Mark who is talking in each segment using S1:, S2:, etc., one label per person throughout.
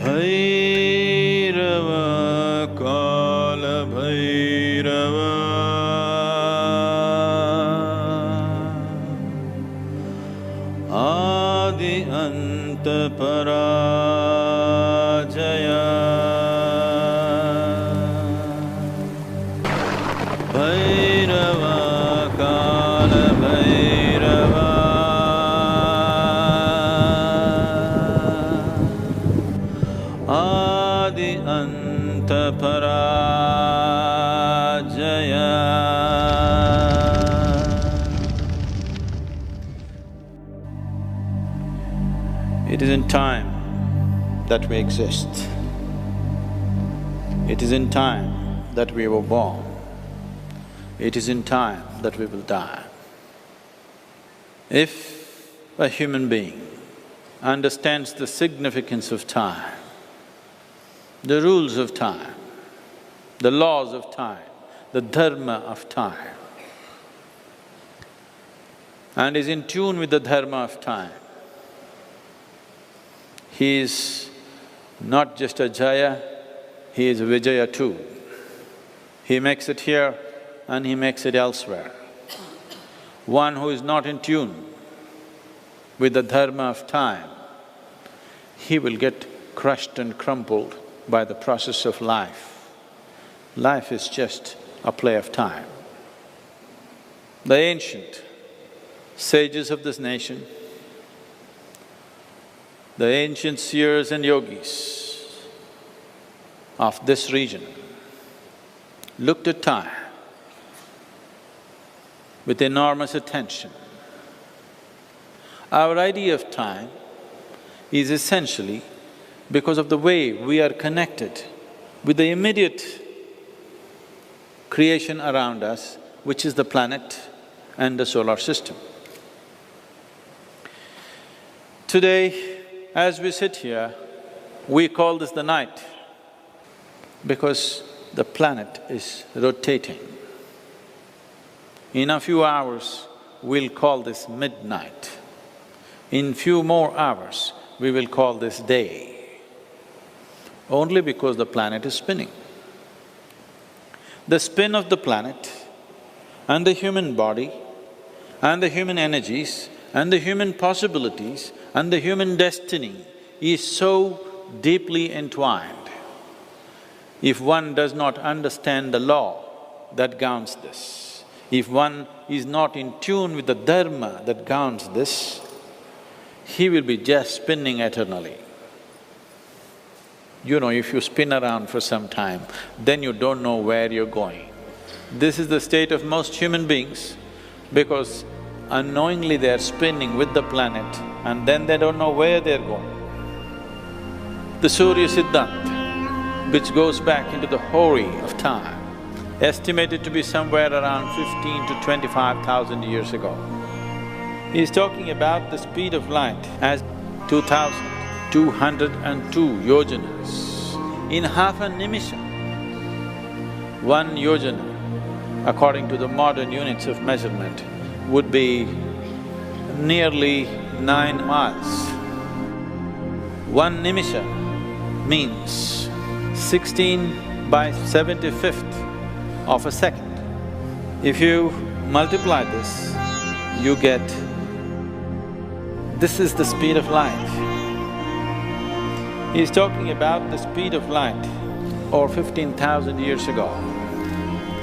S1: Bhairava Kala Bhairava Adi Anta Parajaya Bhairava Kala Bhairava Adi Anta Parajaya. It is in time that we exist. It is in time that we were born. It is in time that we will die. If a human being understands the significance of time, the rules of time, the laws of time, the dharma of time, and is in tune with the dharma of time, he is not just a Jaya, he is a Vijaya too. He makes it here and he makes it elsewhere. One who is not in tune with the dharma of time, he will get crushed and crumpled by the process of life. Life is just a play of time. The ancient sages of this nation, the ancient seers and yogis of this region looked at time with enormous attention. Our idea of time is essentially because of the way we are connected with the immediate creation around us, which is the planet and the solar system. Today, as we sit here, we call this the night because the planet is rotating. In a few hours, we'll call this midnight. In few more hours, we will call this day, only because the planet is spinning. The spin of the planet and the human body and the human energies and the human possibilities and the human destiny is so deeply entwined. If one does not understand the law that governs this, if one is not in tune with the dharma that governs this, he will be just spinning eternally. You know, if you spin around for some time, then you don't know where you're going. This is the state of most human beings because unknowingly they're spinning with the planet and then they don't know where they're going. The Surya Siddhanta, which goes back into the hori of time, estimated to be somewhere around 15 to 25,000 years ago. He's talking about the speed of light as 2,202 yojanas. In half a nimisha, 1 yojana, according to the modern units of measurement, would be nearly 9 miles. 1 nimisha means 16/75th of a second. If you multiply this, you get… this is the speed of light. He's talking about the speed of light over 15,000 years ago.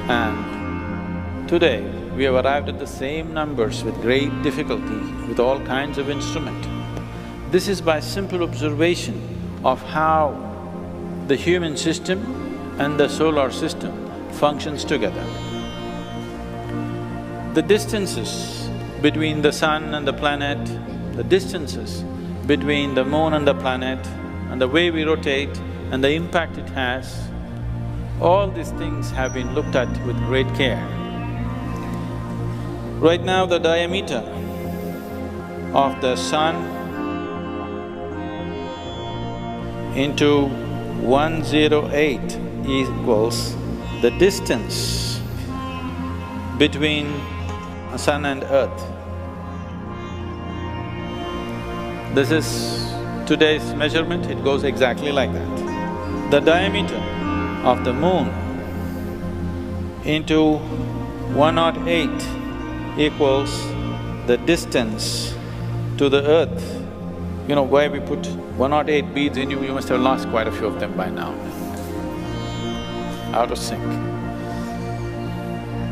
S1: And today, we have arrived at the same numbers with great difficulty, with all kinds of instrument. This is by simple observation of how the human system and the solar system functions together. The distances between the sun and the planet, the distances between the moon and the planet, and the way we rotate and the impact it has, all these things have been looked at with great care. Right now, the diameter of the sun into 108 equals the distance between sun and earth. This is today's measurement, it goes exactly like that. The diameter of the moon into 108 equals the distance to the earth. You know why we put 108 beads in you must have lost quite a few of them by now. Out of sync.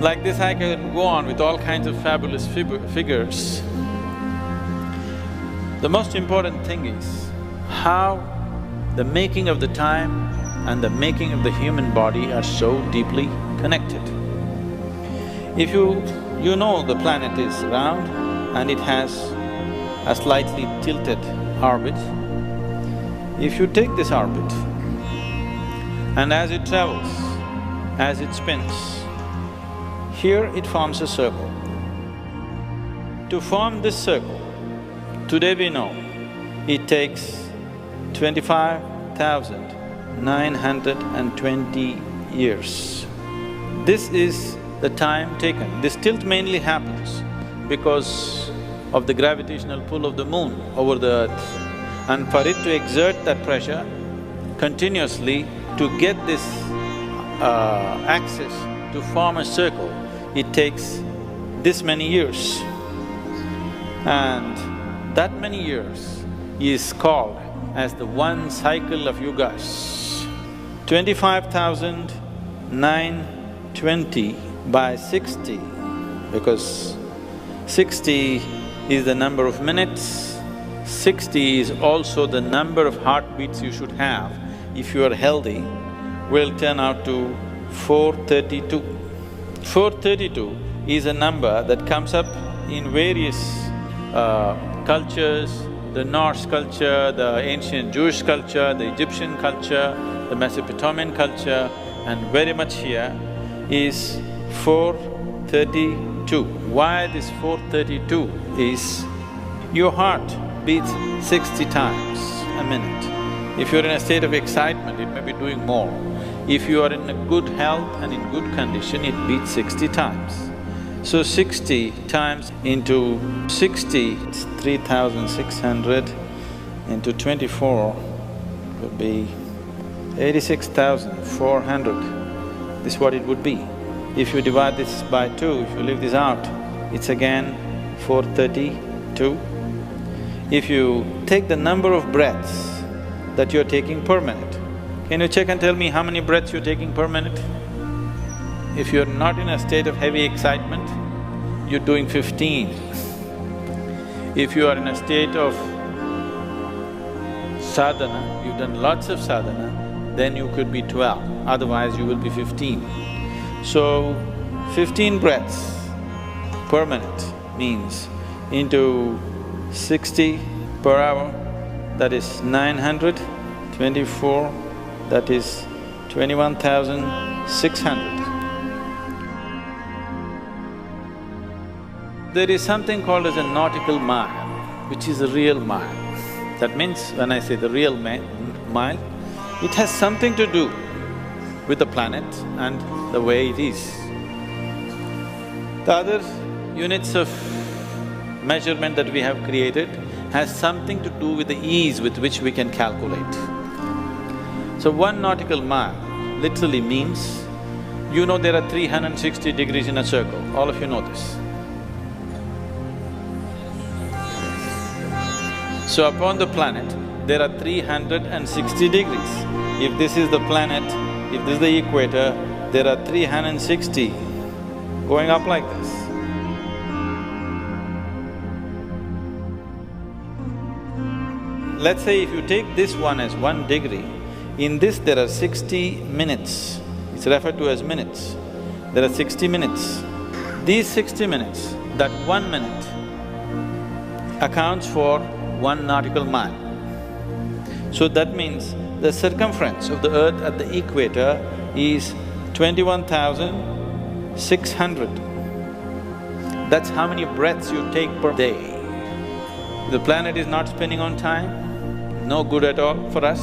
S1: Like this I can go on with all kinds of fabulous figures. The most important thing is how the making of the time and the making of the human body are so deeply connected. If you know the planet is round and it has a slightly tilted orbit, if you take this orbit and as it travels, as it spins, here it forms a circle. To form this circle, today we know it takes 25,920 years. This is the time taken. This tilt mainly happens because of the gravitational pull of the moon over the earth. And for it to exert that pressure continuously to get this axis to form a circle, it takes this many years. And that many years is called as the one cycle of Yugas. 25,920 by 60, because 60 is the number of minutes, 60 is also the number of heartbeats you should have if you are healthy, will turn out to 432. 432 is a number that comes up in various cultures, the Norse culture, the ancient Jewish culture, the Egyptian culture, the Mesopotamian culture, and very much here is 432. Why this 432 is, your heart beats 60 times a minute. If you're in a state of excitement, it may be doing more. If you are in a good health and in good condition, it beats 60 times. So 60 times into 60, it's 3,600 into 24 would be 86,400. This is what it would be. If you divide this by 2, if you leave this out, it's again 432. If you take the number of breaths that you're taking per minute, can you check and tell me how many breaths you're taking per minute? If you're not in a state of heavy excitement, you're doing 15. If you are in a state of sadhana, you've done lots of sadhana, then you could be 12, otherwise you will be 15. So, 15 breaths per minute means into 60 per hour, that is 924, that is 21,600. There is something called as a nautical mile, which is a real mile. That means, when I say the real mile, it has something to do with the planet and the way it is. The other units of measurement that we have created has something to do with the ease with which we can calculate. So 1 nautical mile literally means, you know there are 360 degrees in a circle, all of you know this. So upon the planet, there are 360 degrees. If this is the planet, if this is the equator, there are 360 going up like this. Let's say if you take this one as 1 degree, in this there are 60 minutes, it's referred to as minutes. There are 60 minutes. These 60 minutes, that 1 minute accounts for 1 nautical mile. So that means the circumference of the earth at the equator is 21,600. That's how many breaths you take per day. The planet is not spinning on time, no good at all for us.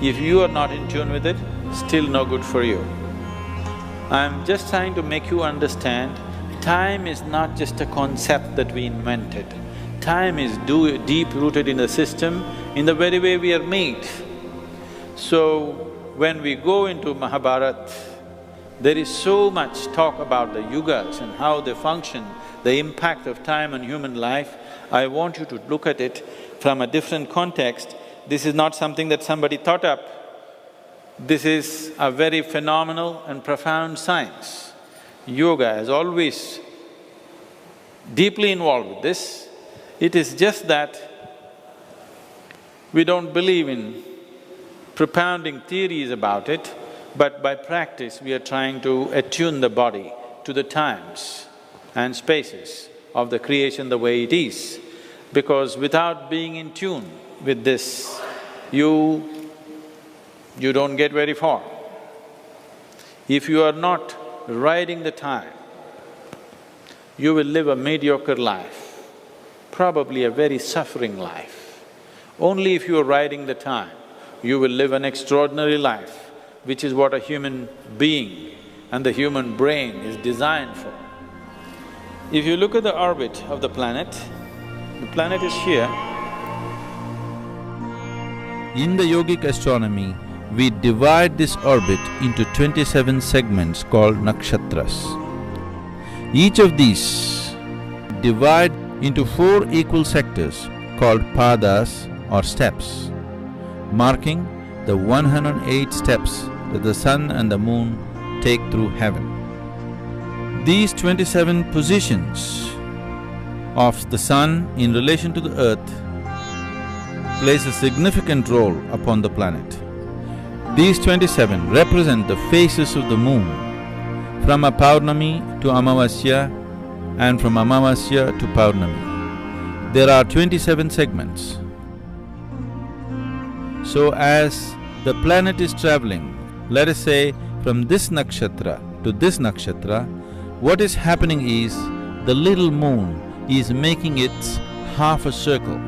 S1: If you are not in tune with it, still no good for you. I'm just trying to make you understand, time is not just a concept that we invented. Time is deep-rooted in the system in the very way we are made. So, when we go into Mahabharata, there is so much talk about the Yugas and how they function, the impact of time on human life. I want you to look at it from a different context. This is not something that somebody thought up. This is a very phenomenal and profound science. Yoga is always deeply involved with this. It is just that we don't believe in propounding theories about it, but by practice we are trying to attune the body to the times and spaces of the creation the way it is. Because without being in tune with this, you don't get very far. If you are not riding the time, you will live a mediocre life, probably a very suffering life. Only if you are riding the time, you will live an extraordinary life, which is what a human being and the human brain is designed for. If you look at the orbit of the planet is here.
S2: In the yogic astronomy, we divide this orbit into 27 segments called nakshatras. Each of these divide into 4 equal sectors called padas or steps, marking the 108 steps that the sun and the moon take through heaven. These 27 positions of the sun in relation to the earth plays a significant role upon the planet. These 27 represent the phases of the moon, from a Paurnami to Amavasya and from Amavasya to Paurnami. There are 27 segments. So as the planet is travelling, let us say from this nakshatra to this nakshatra, what is happening is the little moon is making its half a circle.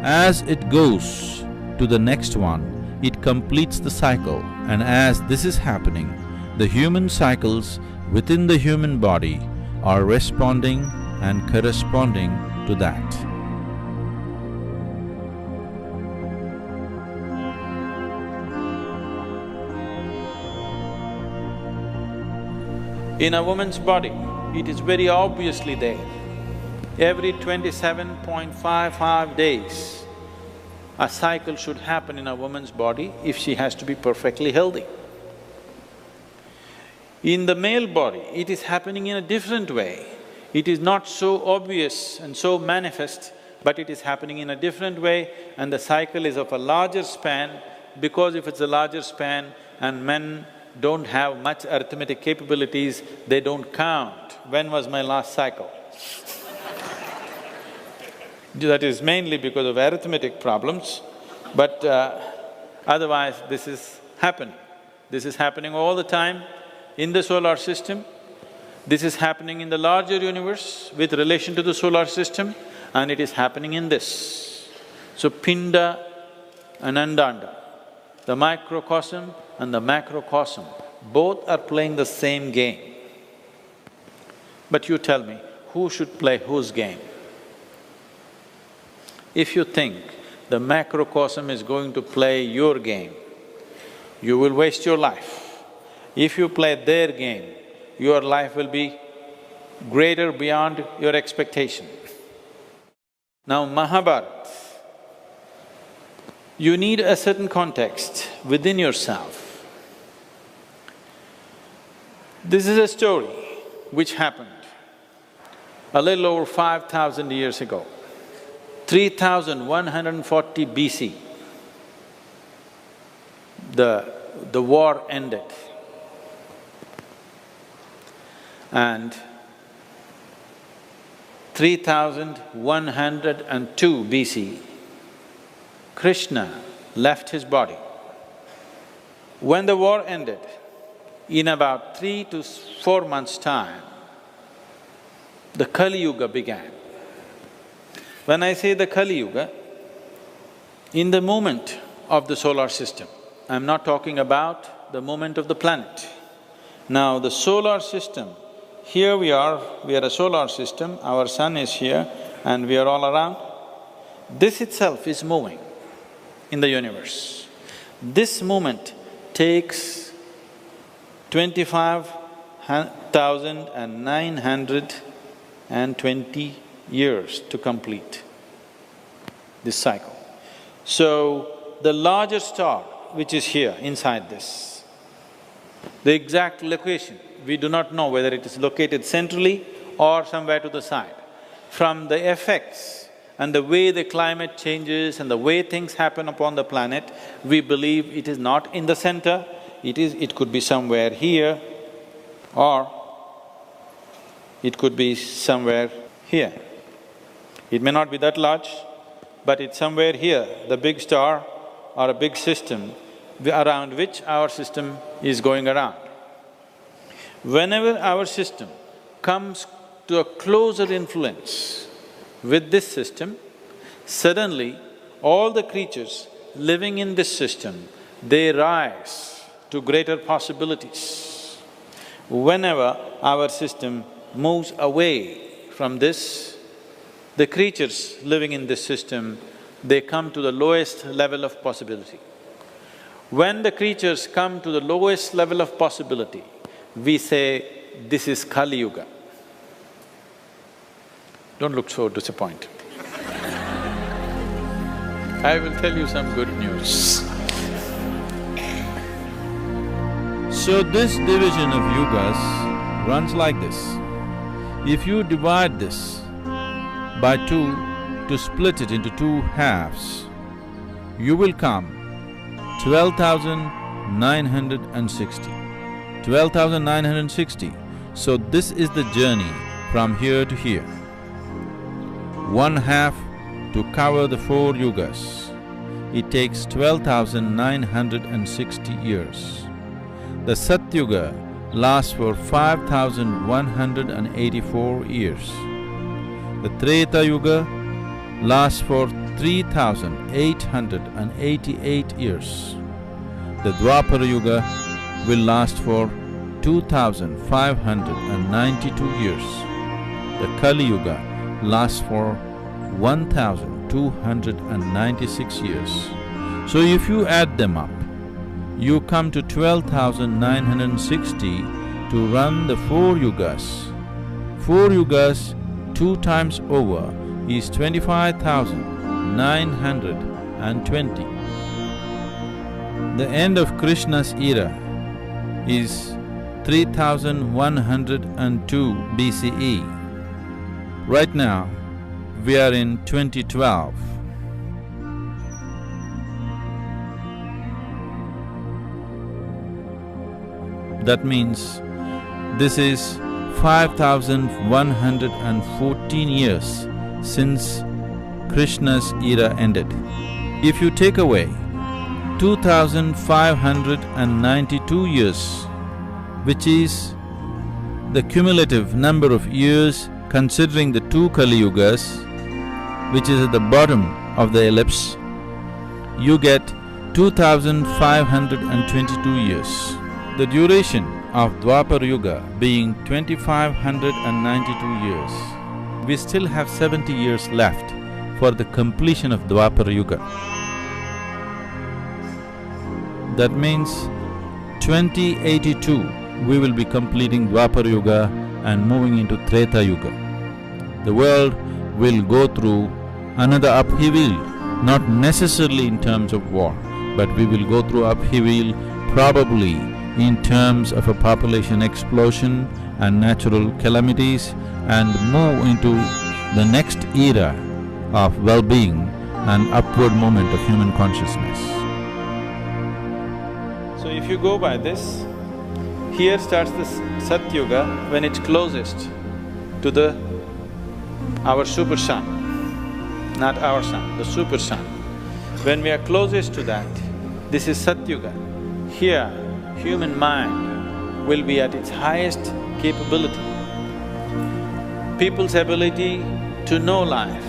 S2: As it goes to the next one, it completes the cycle, and as this is happening, the human cycles within the human body are responding and corresponding to that.
S1: In a woman's body, it is very obviously there. Every 27.55 days, a cycle should happen in a woman's body if she has to be perfectly healthy. In the male body, it is happening in a different way. It is not so obvious and so manifest, but it is happening in a different way, and the cycle is of a larger span, because if it's a larger span and men don't have much arithmetic capabilities, they don't count. When was my last cycle? That is mainly because of arithmetic problems, but otherwise this is happening. This is happening all the time in the solar system. This is happening in the larger universe with relation to the solar system, and it is happening in this. So Pinda and Andanda, the microcosm and the macrocosm, both are playing the same game. But you tell me, who should play whose game? If you think the macrocosm is going to play your game, you will waste your life. If you play their game, your life will be greater beyond your expectation. Now Mahabharata, you need a certain context within yourself. This is a story which happened a little over 5,000 years ago. 3140 BC, the war ended. And 3102 BC, Krishna left his body. When the war ended, in about 3 to 4 months' time, the Kali Yuga began. When I say the Kali Yuga, in the movement of the solar system, I'm not talking about the movement of the planet. Now the solar system, here we are a solar system, our sun is here, and we are all around. This itself is moving in the universe. This movement takes 25,920 years to complete this cycle. So, the larger star which is here inside this, the exact location, we do not know whether it is located centrally or somewhere to the side. From the effects and the way the climate changes and the way things happen upon the planet, we believe it is not in the center, it could be somewhere here or it could be somewhere here. It may not be that large, but it's somewhere here, the big star or a big system around which our system is going around. Whenever our system comes to a closer influence with this system, suddenly all the creatures living in this system, they rise to greater possibilities. Whenever our system moves away from this, the creatures living in this system, they come to the lowest level of possibility. When the creatures come to the lowest level of possibility, we say, this is Kali Yuga. Don't look so disappointed. I will tell you some good news.
S2: So this division of yugas runs like this. If you divide this by two to split it into two halves, you will come 12,960. 12,960. So this is the journey from here to here. One half to cover the four yugas. It takes 12,960 years. The Satyuga lasts for 5,184 years. The Treta Yuga lasts for 3,888 years. The Dwapara Yuga will last for 2,592 years. The Kali Yuga lasts for 1,296 years. So if you add them up, you come to 12,960 to run the four yugas. Four yugas 2 times over is 25,920. The end of Krishna's era is 3,102 BCE. Right now, we are in 2012. That means this is 5,114 years since Krishna's era ended. If you take away 2,592 years, which is the cumulative number of years considering the two Kali Yugas, which is at the bottom of the ellipse, you get 2,522 years. The duration of Dwapara Yuga being 2,592 years, we still have 70 years left for the completion of Dwapara Yuga. That means 2082 we will be completing Dwapara Yuga and moving into Treta Yuga. The world will go through another upheaval, not necessarily in terms of war, but we will go through upheaval probably in terms of a population explosion and natural calamities, and move into the next era of well-being and upward movement of human consciousness.
S1: So if you go by this, here starts the Satyuga when it's closest to our super sun, not our sun, the super sun. When we are closest to that, this is Satyuga. Here, human mind will be at its highest capability. People's ability to know life,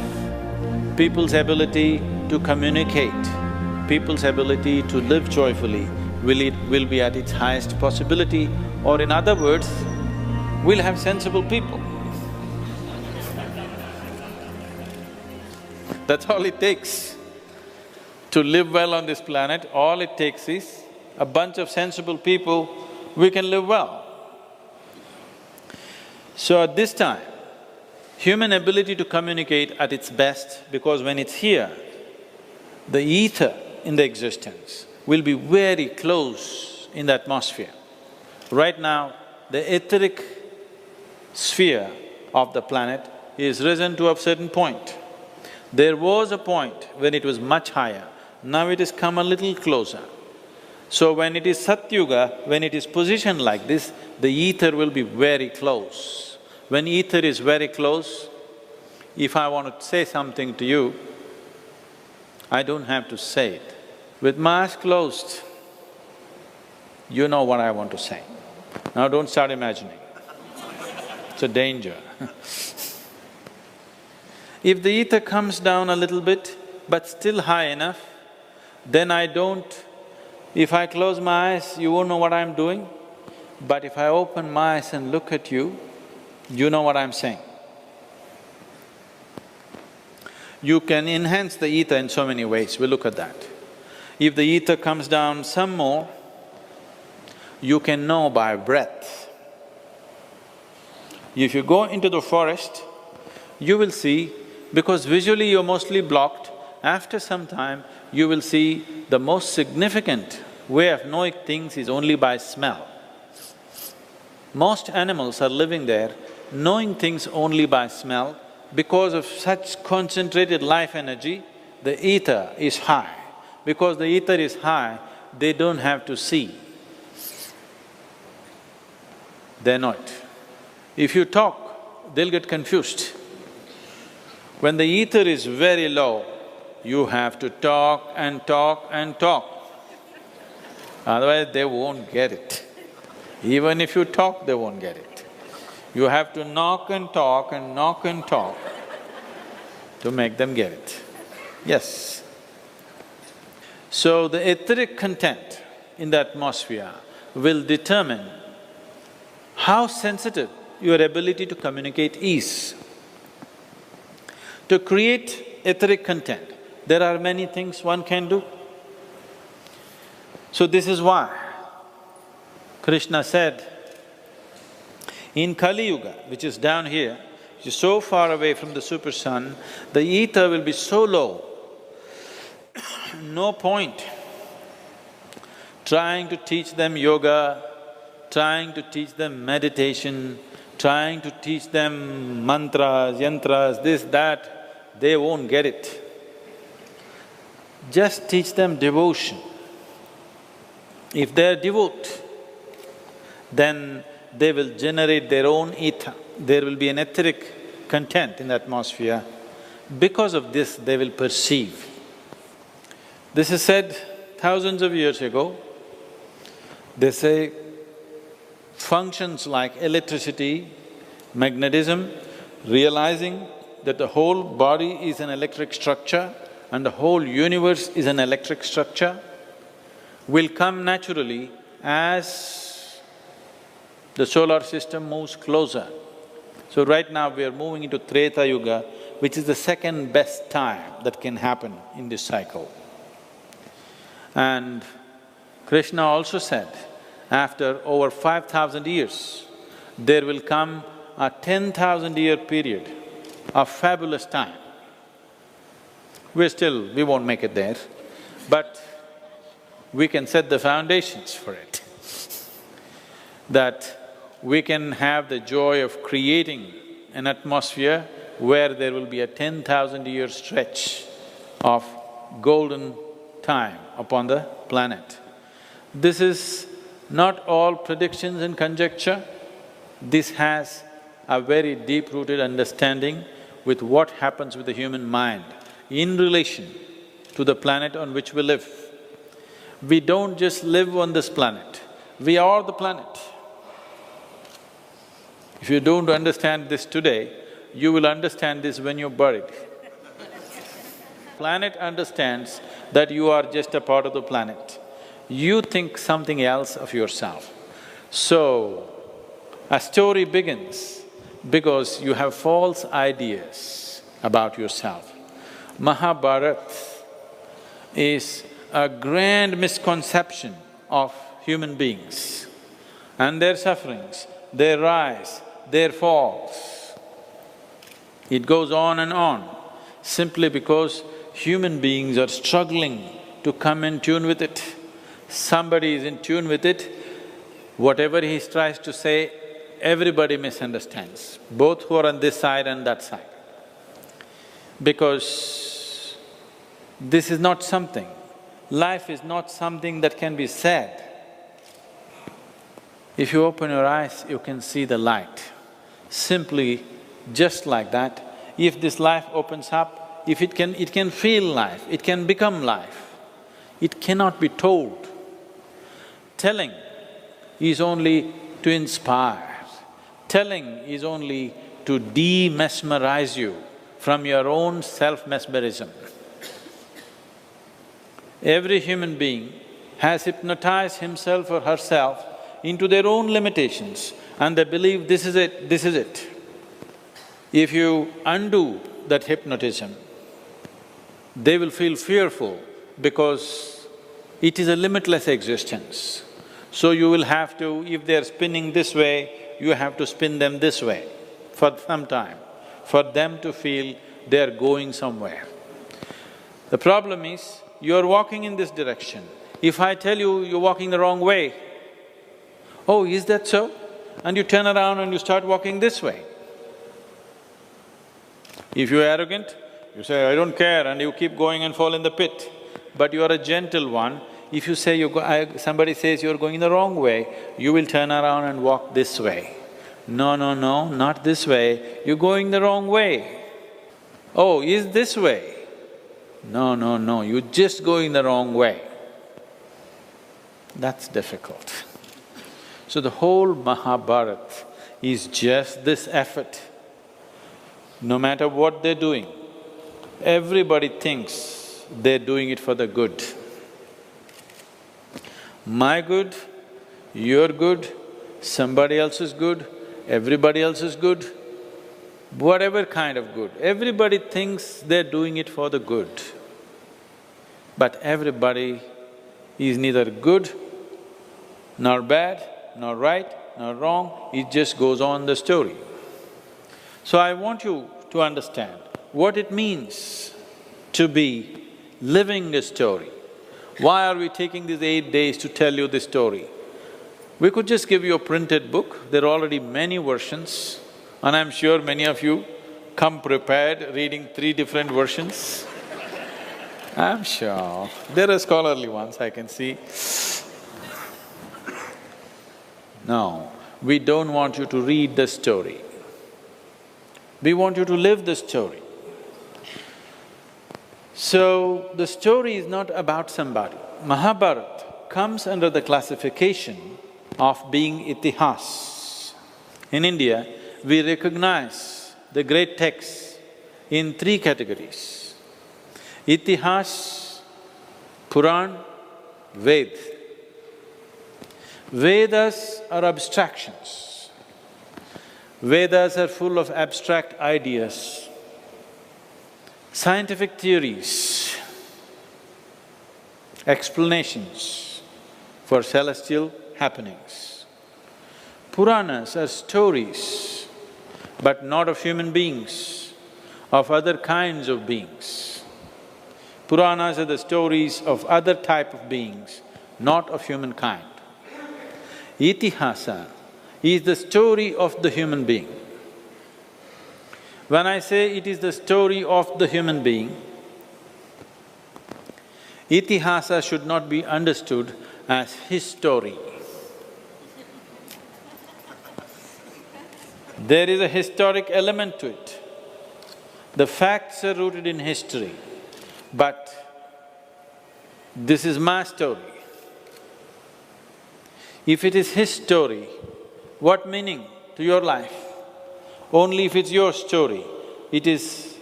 S1: people's ability to communicate, people's ability to live joyfully will be at its highest possibility, or in other words, we'll have sensible people. That's all it takes. To live well on this planet, all it takes is a bunch of sensible people, we can live well. So at this time, human ability to communicate at its best, because when it's here, the ether in the existence will be very close in the atmosphere. Right now, the etheric sphere of the planet is risen to a certain point. There was a point when it was much higher, now it has come a little closer. So when it is Satyuga, when it is positioned like this, the ether will be very close. When ether is very close, if I want to say something to you, I don't have to say it. With my eyes closed, you know what I want to say. Now don't start imagining. It's a danger. If the ether comes down a little bit, but still high enough, then I don't… If I close my eyes, you won't know what I'm doing. But if I open my eyes and look at you, you know what I'm saying. You can enhance the ether in so many ways, we'll look at that. If the ether comes down some more, you can know by breath. If you go into the forest, you will see, because visually you're mostly blocked, after some time you will see the most significant way of knowing things is only by smell. Most animals are living there, knowing things only by smell. Because of such concentrated life energy, the ether is high. Because the ether is high, they don't have to see. They know it. If you talk, they'll get confused. When the ether is very low, you have to talk and talk and talk. Otherwise, they won't get it. Even if you talk, they won't get it. You have to knock and talk and knock and talk to make them get it. Yes. So the etheric content in the atmosphere will determine how sensitive your ability to communicate is. To create etheric content, there are many things one can do. So this is why Krishna said, in Kali Yuga, which is down here, which is so far away from the super sun, the ether will be so low, no point trying to teach them yoga, trying to teach them meditation, trying to teach them mantras, yantras, this, that, they won't get it. Just teach them devotion. If they're devout, then they will generate their own ether. There will be an etheric content in the atmosphere. Because of this, they will perceive. This is said thousands of years ago. They say functions like electricity, magnetism, realizing that the whole body is an electric structure and the whole universe is an electric structure, will come naturally as the solar system moves closer. So right now we are moving into Treta Yuga, which is the second best time that can happen in this cycle. And Krishna also said, after over 5,000 years, there will come a 10,000-year period of fabulous time. We won't make it there, but we can set the foundations for it. That we can have the joy of creating an atmosphere where there will be a 10,000-year stretch of golden time upon the planet. This is not all predictions and conjecture. This has a very deep-rooted understanding with what happens with the human mind in relation to the planet on which we live. We don't just live on this planet, we are the planet. If you don't understand this today, you will understand this when you're buried. Planet understands that you are just a part of the planet. You think something else of yourself. So, a story begins because you have false ideas about yourself. Mahabharata is a grand misconception of human beings and their sufferings, their rise, their falls. It goes on and on, simply because human beings are struggling to come in tune with it. Somebody is in tune with it, whatever he tries to say, everybody misunderstands, both who are on this side and that side. Because this is not something, life is not something that can be said. If you open your eyes, you can see the light. Simply, just like that, if this life opens up, if it can feel life, it can become life. It cannot be told. Telling is only to inspire. Telling is only to de-mesmerize you from your own self-mesmerism. Every human being has hypnotized himself or herself into their own limitations and they believe this is it, this is it. If you undo that hypnotism, they will feel fearful because it is a limitless existence. So you will have to… if they're spinning this way, you have to spin them this way for some time, for them to feel they're going somewhere. The problem is, you're walking in this direction. If I tell you you're walking the wrong way, oh, is that so? And you turn around and you start walking this way. If you're arrogant, you say, I don't care, and you keep going and fall in the pit. But you are a gentle one, if you say somebody says you're going the wrong way, you will turn around and walk this way. No, no, no, not this way, you're going the wrong way. Oh, is this way? No, no, no, you're just going the wrong way. That's difficult. So the whole Mahabharata is just this effort. No matter what they're doing, everybody thinks they're doing it for the good. My good, your good, somebody else is good, everybody else is good, whatever kind of good, everybody thinks they're doing it for the good. But everybody is neither good, nor bad, nor right, nor wrong, it just goes on the story. So I want you to understand what it means to be living a story. Why are we taking these 8 days to tell you this story? We could just give you a printed book, there are already many versions, and I'm sure many of you come prepared reading 3 different versions. I'm sure. There are scholarly ones, I can see. No, we don't want you to read the story. We want you to live the story. So, the story is not about somebody. Mahabharata comes under the classification of being itihas. In India, we recognize the great texts in 3 categories: Itihas, Puran, Ved. Vedas are abstractions. Vedas are full of abstract ideas, scientific theories, explanations for celestial happenings. Puranas are stories, but not of human beings, of other kinds of beings. Puranas are the stories of other type of beings, not of humankind. Itihasa is the story of the human being. When I say it is the story of the human being, itihasa should not be understood as his story. There is a historic element to it. The facts are rooted in history, but this is my story. If it is his story, what meaning to your life? Only if it's your story, it is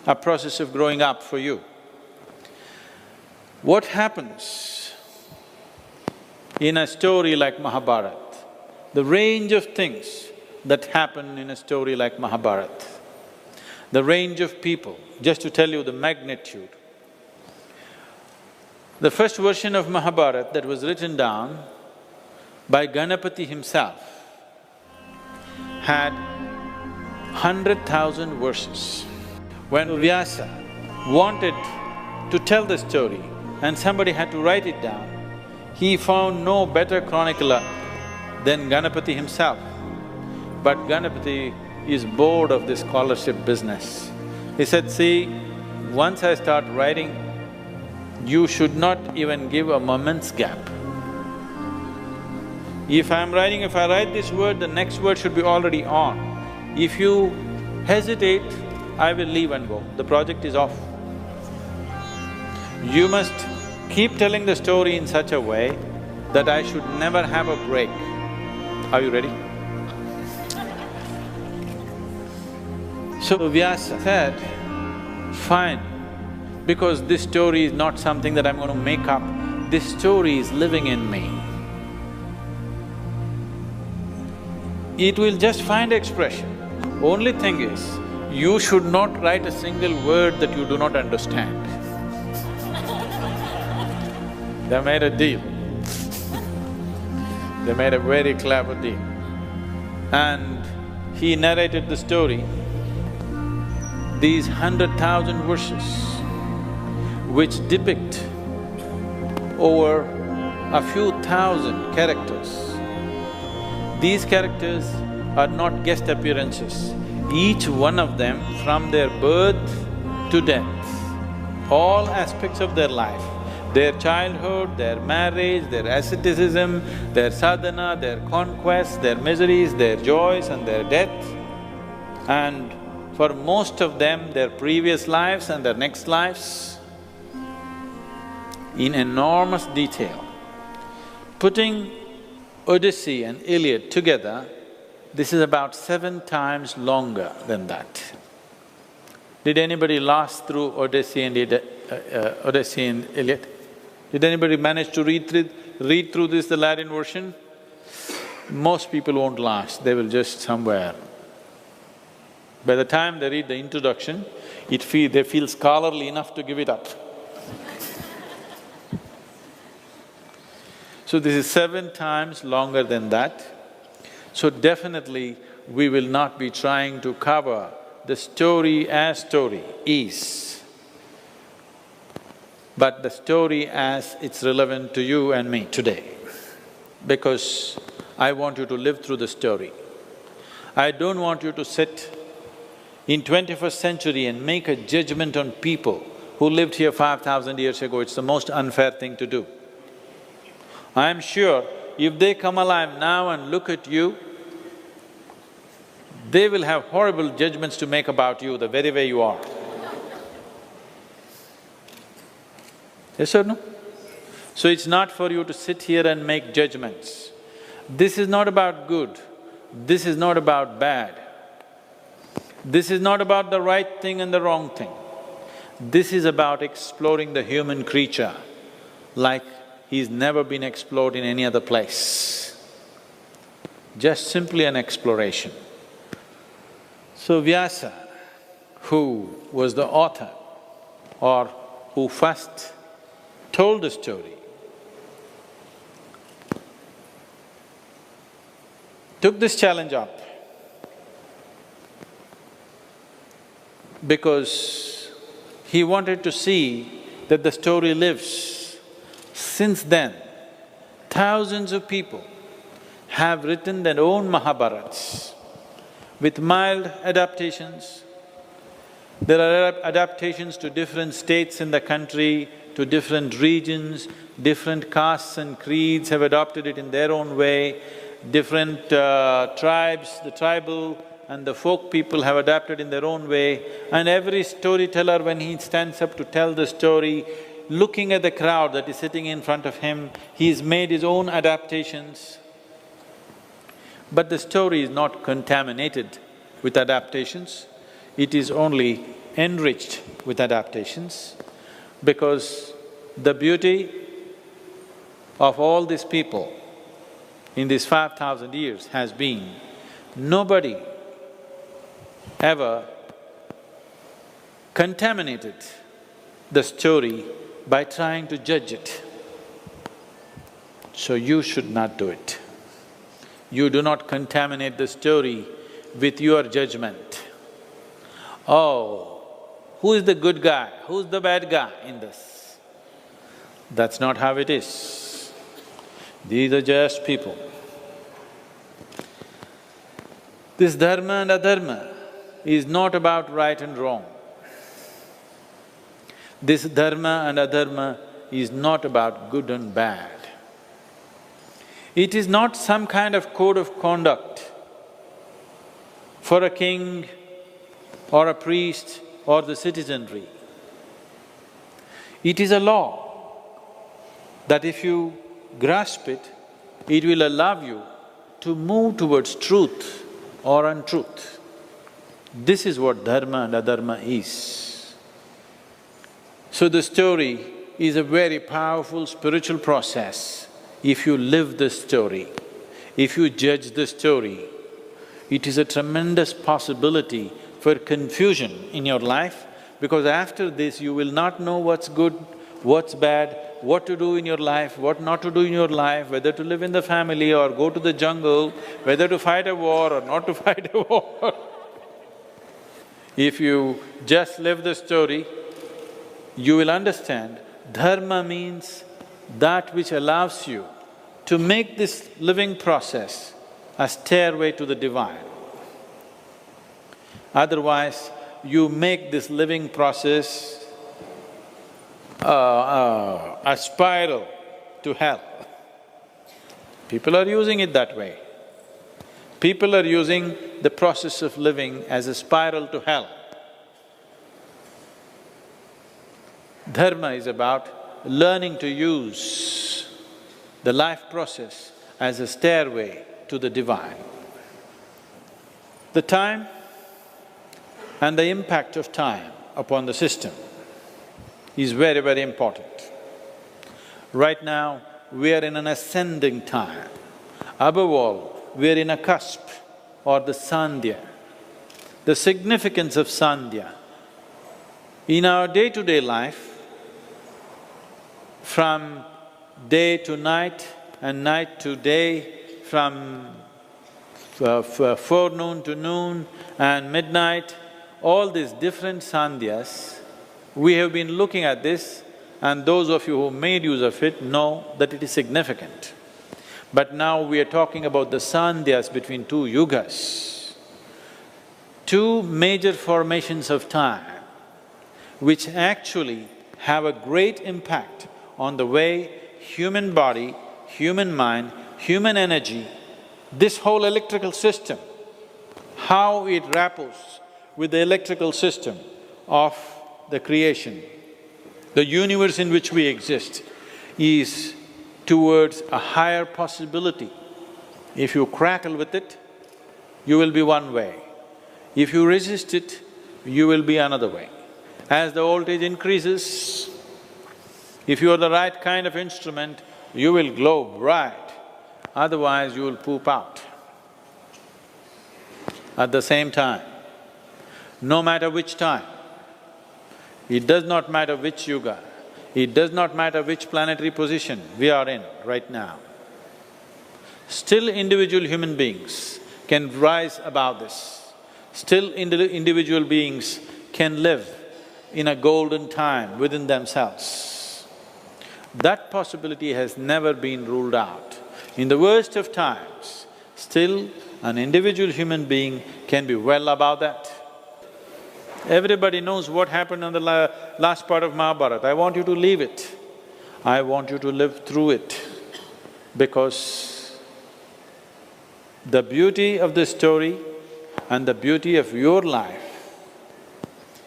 S1: a process of growing up for you. What happens in a story like Mahabharata? The range of things that happen in a story like Mahabharata. the range of people, just to tell you the magnitude. The first version of Mahabharata that was written down by Ganapati himself had 100,000 verses. When Vyasa wanted to tell the story and somebody had to write it down, he found no better chronicler than Ganapati himself. But Ganapati is bored of this scholarship business. He said, see, once I start writing, you should not even give a moment's gap. If I write this word, the next word should be already on. If you hesitate, I will leave and go. The project is off. You must keep telling the story in such a way that I should never have a break. Are you ready? So Vyasa said, fine, because this story is not something that I'm going to make up, this story is living in me. It will just find expression. Only thing is, you should not write a single word that you do not understand. They made a deal. They made a very clever deal. And he narrated the story, these 100,000 verses which depict over a few thousand characters. These characters are not guest appearances. Each one of them, from their birth to death, all aspects of their life, their childhood, their marriage, their asceticism, their sadhana, their conquests, their miseries, their joys and their death, and for most of them, their previous lives and their next lives, in enormous detail. Putting Odyssey and Iliad together, this is about 7 times longer than that. Did anybody last through Odyssey and Iliad? Did anybody manage to read through this, the Latin version? Most people won't last, they will just somewhere. By the time they read the introduction, they feel scholarly enough to give it up. So this is 7 times longer than that. So definitely we will not be trying to cover the story as story is, but the story as it's relevant to you and me today. Because I want you to live through the story. I don't want you to sit in 21st century and make a judgment on people who lived here 5,000 years ago. It's the most unfair thing to do. I am sure if they come alive now and look at you, they will have horrible judgments to make about you the very way you are. Yes or no? So it's not for you to sit here and make judgments. This is not about good, this is not about bad. This is not about the right thing and the wrong thing. This is about exploring the human creature like he's never been explored in any other place. Just simply an exploration. So Vyasa, who was the author or who first told the story, took this challenge up because he wanted to see that the story lives. Since then, thousands of people have written their own Mahabharats with mild adaptations. There are adaptations to different states in the country, to different regions, different castes and creeds have adopted it in their own way, different tribes, the tribal and the folk people have adapted in their own way, and every storyteller, when he stands up to tell the story, looking at the crowd that is sitting in front of him, he's made his own adaptations. But the story is not contaminated with adaptations, it is only enriched with adaptations, because the beauty of all these people in these 5,000 years has been, nobody ever contaminated the story by trying to judge it. So you should not do it. You do not contaminate the story with your judgment. Oh, who is the good guy, who's the bad guy in this? That's not how it is. These are just people. This dharma and adharma is not about right and wrong. This dharma and adharma is not about good and bad. It is not some kind of code of conduct for a king or a priest or the citizenry. It is a law that if you grasp it, it will allow you to move towards truth or untruth. This is what dharma and adharma is. So the story is a very powerful spiritual process. If you live the story, if you judge the story, it is a tremendous possibility for confusion in your life, because after this you will not know what's good, what's bad, what to do in your life, what not to do in your life, whether to live in the family or go to the jungle, whether to fight a war or not to fight a war. If you just live the story, you will understand dharma means that which allows you to make this living process a stairway to the divine. Otherwise, you make this living process a spiral to hell. People are using it that way. People are using the process of living as a spiral to hell. Dharma is about learning to use the life process as a stairway to the divine. The time and the impact of time upon the system is very, very important. Right now, we are in an ascending time. Above all, we are in a cusp or the sandhya. The significance of sandhya. In our day-to-day life, from day to night and night to day, from forenoon to noon and midnight, all these different sandhyas, we have been looking at this, and those of you who made use of it know that it is significant. But now we are talking about the sandhyas between two yugas, two major formations of time, which actually have a great impact on the way human body, human mind, human energy, this whole electrical system, how it rappels with the electrical system of the creation. The universe in which we exist is towards a higher possibility. If you crackle with it, you will be one way. If you resist it, you will be another way. As the voltage increases, if you are the right kind of instrument, you will glow bright, otherwise you will poop out. At the same time, no matter which time, it does not matter which yuga, it does not matter which planetary position we are in right now, still individual human beings can rise above this. Still individual beings can live in a golden time within themselves. That possibility has never been ruled out. In the worst of times, still an individual human being can be well above that. Everybody knows what happened on the last part of Mahabharata. I want you to leave it. I want you to live through it, because the beauty of the story and the beauty of your life,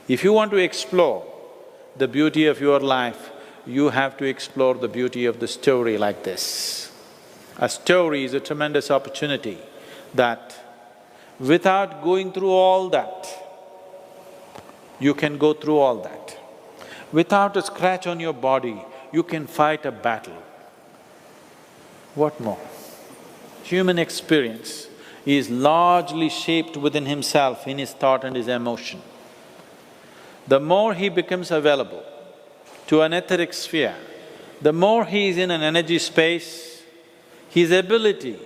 S1: if you want to explore the beauty of your life, you have to explore the beauty of the story like this. A story is a tremendous opportunity that without going through all that, you can go through all that. Without a scratch on your body, you can fight a battle. What more? Human experience is largely shaped within himself, in his thought and his emotion. the more he becomes available to an etheric sphere, the more he is in an energy space, his ability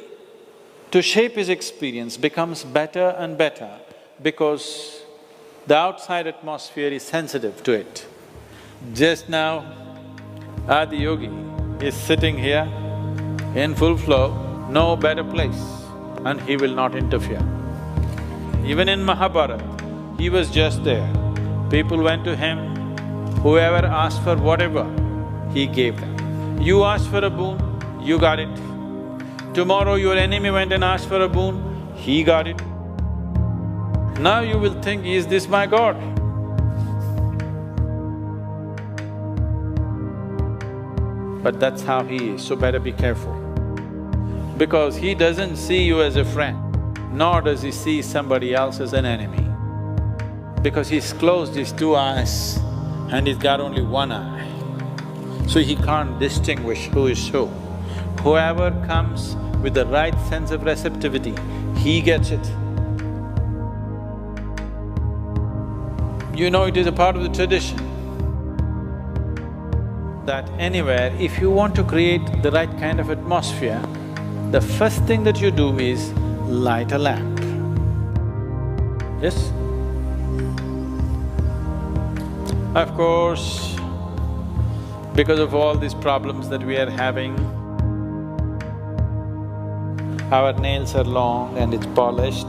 S1: to shape his experience becomes better and better because the outside atmosphere is sensitive to it. Just now, Adi Yogi is sitting here in full flow, no better place, and he will not interfere. Even in Mahabharata, he was just there. People went to him, whoever asked for whatever, he gave them. You asked for a boon, you got it. Tomorrow your enemy went and asked for a boon, he got it. Now you will think, is this my God? But that's how he is, so better be careful. Because he doesn't see you as a friend, nor does he see somebody else as an enemy. Because he's closed his two eyes and he's got only one eye. So he can't distinguish who is who. Whoever comes with the right sense of receptivity, he gets it. You know, it is a part of the tradition that anywhere, if you want to create the right kind of atmosphere, the first thing that you do is light a lamp. Yes? Of course, because of all these problems that we are having, our nails are long and it's polished.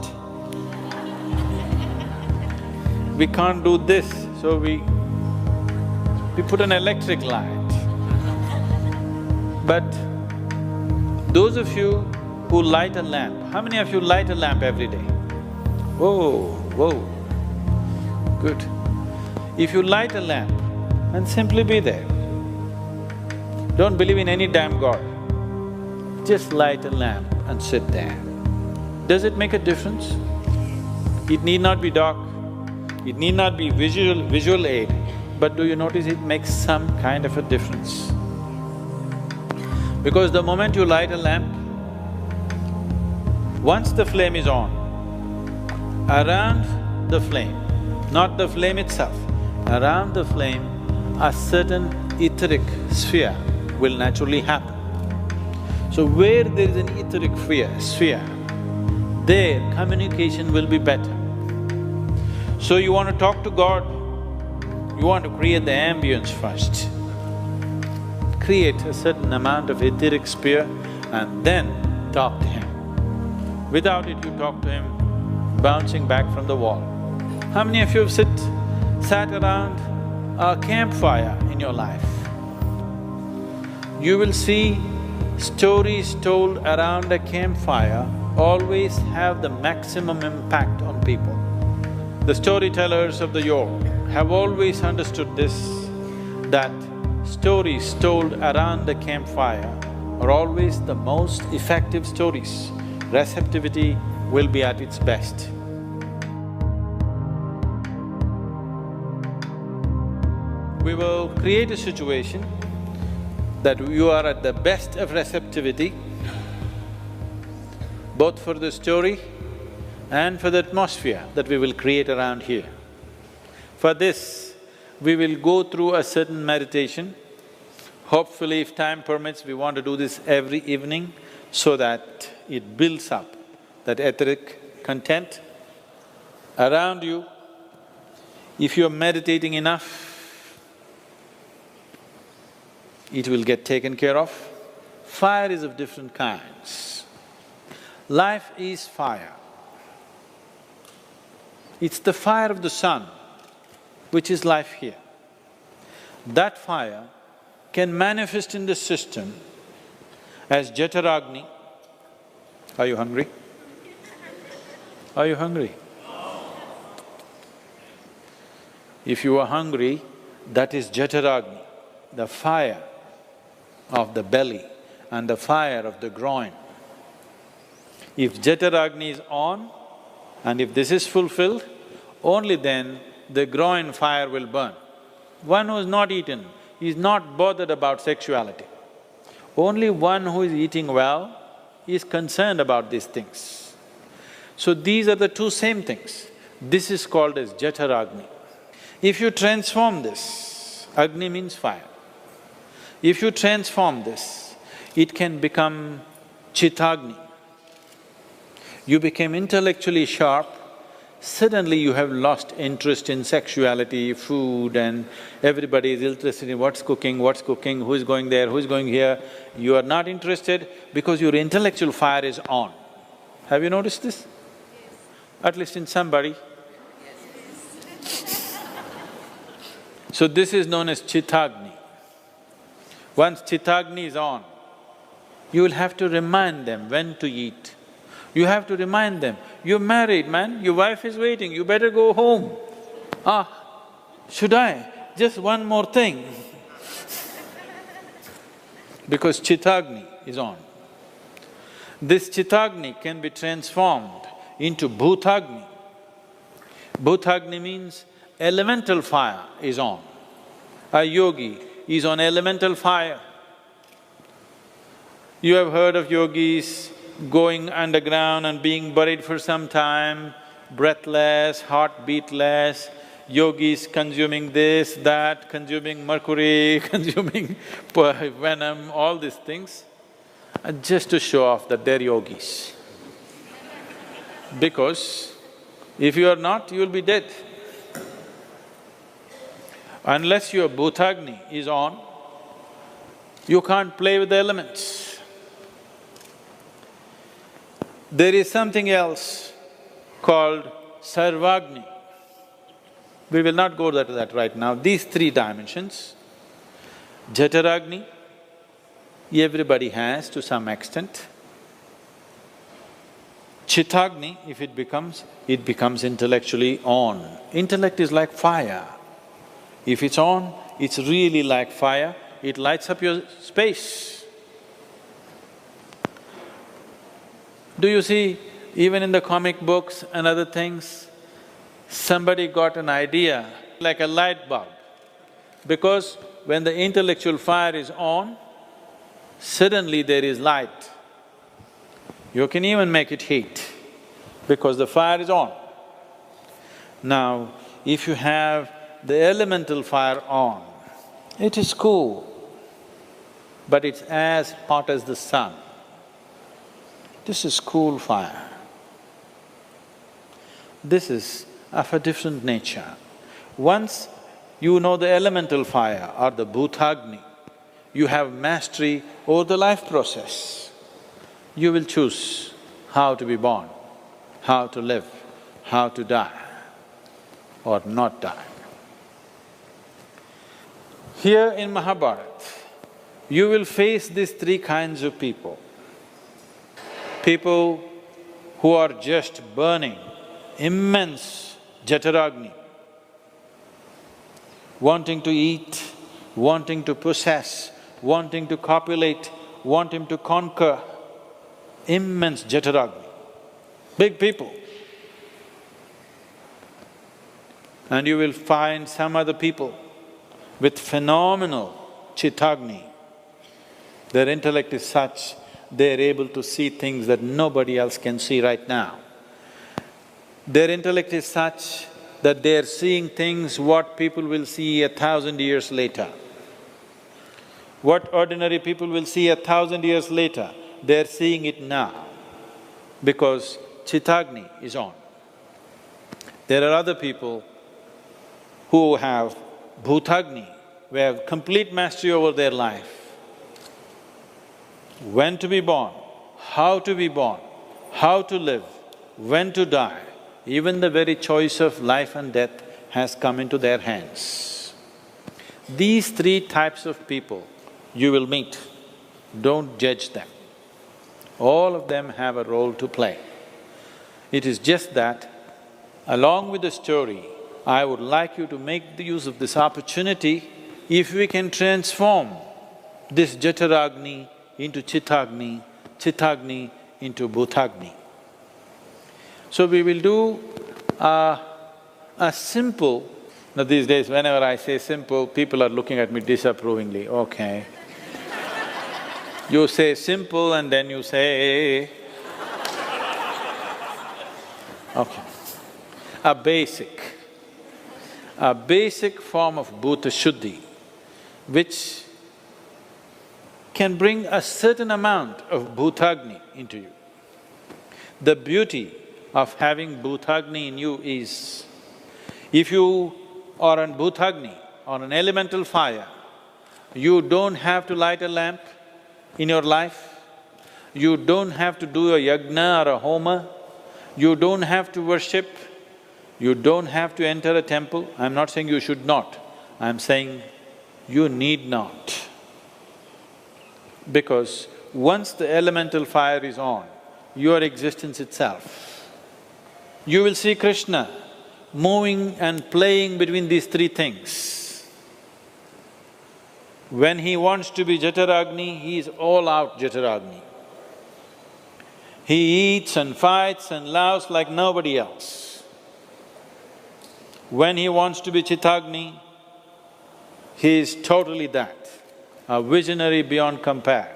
S1: We can't do this, so we put an electric light. But those of you who light a lamp, how many of you light a lamp every day? Whoa, whoa, good. If you light a lamp and simply be there, don't believe in any damn god, just light a lamp and sit there. Does it make a difference? It need not be dark, it need not be visual aid, but do you notice it makes some kind of a difference? Because the moment you light a lamp, once the flame is on, around the flame, not the flame itself, around the flame, a certain etheric sphere will naturally happen. So where there is an etheric sphere, there communication will be better. So you want to talk to God, you want to create the ambience first. Create a certain amount of etheric sphere and then talk to him. Without it, you talk to him bouncing back from the wall. How many of you have sat around a campfire in your life? You will see stories told around a campfire always have the maximum impact on people. The storytellers of the yore have always understood this, that stories told around the campfire are always the most effective stories. Receptivity will be at its best. We will create a situation that you are at the best of receptivity, both for the story and for the atmosphere that we will create around here. For this, we will go through a certain meditation. Hopefully, if time permits, we want to do this every evening so that it builds up that etheric content around you. If you're meditating enough, it will get taken care of. Fire is of different kinds. Life is fire. It's the fire of the sun which is life here. That fire can manifest in the system as Jataragni. Are you hungry? Are you hungry? If you are hungry, that is Jataragni, the fire of the belly and the fire of the groin. If Jataragni is on and if this is fulfilled, only then the groin fire will burn. One who has not eaten is not bothered about sexuality. Only one who is eating well is concerned about these things. So these are the two same things. This is called as Jataragni. If you transform this, Agni means fire. If you transform this, it can become Chittagni. You became intellectually sharp, suddenly you have lost interest in sexuality, food, and everybody is interested in what's cooking, who is going there, who is going here. You are not interested because your intellectual fire is on. Have you noticed this? At least in somebody. So this is known as Chittagni. Once Chittagni is on, you will have to remind them when to eat. You have to remind them, you're married, man, your wife is waiting, you better go home. Should I? Just one more thing. Because Chittagni is on. This Chittagni can be transformed into Bhutagni. Bhutagni means elemental fire is on. A yogi is on elemental fire. You have heard of yogis going underground and being buried for some time, breathless, heartbeatless, yogis consuming this, that, consuming mercury, consuming venom, all these things, just to show off that they're yogis. Because if you are not, you will be dead. Unless your Bhutagni is on, you can't play with the elements. There is something else called Sarvagni. We will not go to that right now. These three dimensions, Jataragni, everybody has to some extent. Chittagni, if it becomes intellectually on. Intellect is like fire. If it's on, it's really like fire, it lights up your space. Do you see, even in the comic books and other things, somebody got an idea like a light bulb. Because when the intellectual fire is on, suddenly there is light. You can even make it heat because the fire is on. Now, if you have the elemental fire on, it is cool, but it's as hot as the sun. This is cool fire. This is of a different nature. Once you know the elemental fire or the Bhutagni, you have mastery over the life process. You will choose how to be born, how to live, how to die or not die. Here in Mahabharata, you will face these three kinds of people. People who are just burning immense Jataragni, wanting to eat, wanting to possess, wanting to copulate, wanting to conquer, immense Jataragni, big people. And you will find some other people with phenomenal Chittagni. Their intellect is such, they're able to see things that nobody else can see right now. Their intellect is such that they're seeing things what people will see 1,000 years later. What ordinary people will see 1,000 years later, they're seeing it now because Chittagni is on. There are other people who have Bhutagni, who have complete mastery over their life. When to be born, how to be born, how to live, when to die, even the very choice of life and death has come into their hands. These three types of people you will meet, don't judge them. All of them have a role to play. It is just that, along with the story, I would like you to make the use of this opportunity. If we can transform this Jataragni into Chittagni, Chittagni into Bhutagni. So we will do a simple… Now these days, whenever I say simple, people are looking at me disapprovingly, okay. You say simple and then you say… Okay. A a basic form of bhuta shuddhi, which can bring a certain amount of bhutagni into you. The beauty of having bhutagni in you is, if you are on bhutagni, on an elemental fire, you don't have to light a lamp in your life, you don't have to do a yajna or a homa, you don't have to worship, you don't have to enter a temple. I'm not saying you should not, I'm saying you need not. Because once the elemental fire is on, your existence itself, you will see Krishna moving and playing between these three things. When he wants to be Jataragni, he is all out Jataragni. He eats and fights and loves like nobody else. When he wants to be Chitagni, he is totally that, a visionary beyond compare.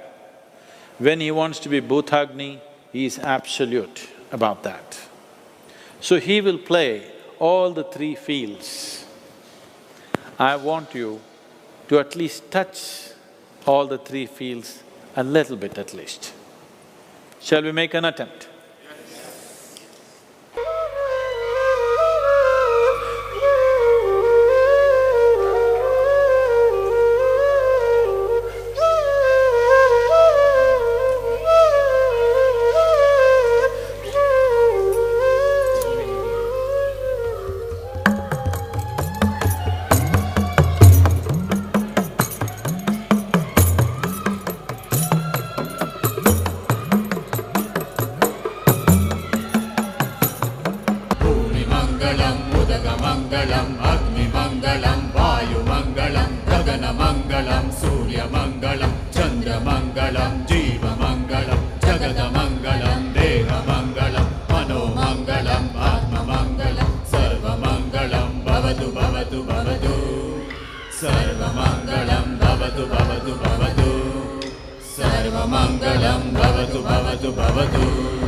S1: When he wants to be Bhutagni, he is absolute about that. So he will play all the three fields. I want you to at least touch all the three fields a little bit at least. Shall we make an attempt?
S3: Sarvamangalam bhavatu bhavatu bhavatu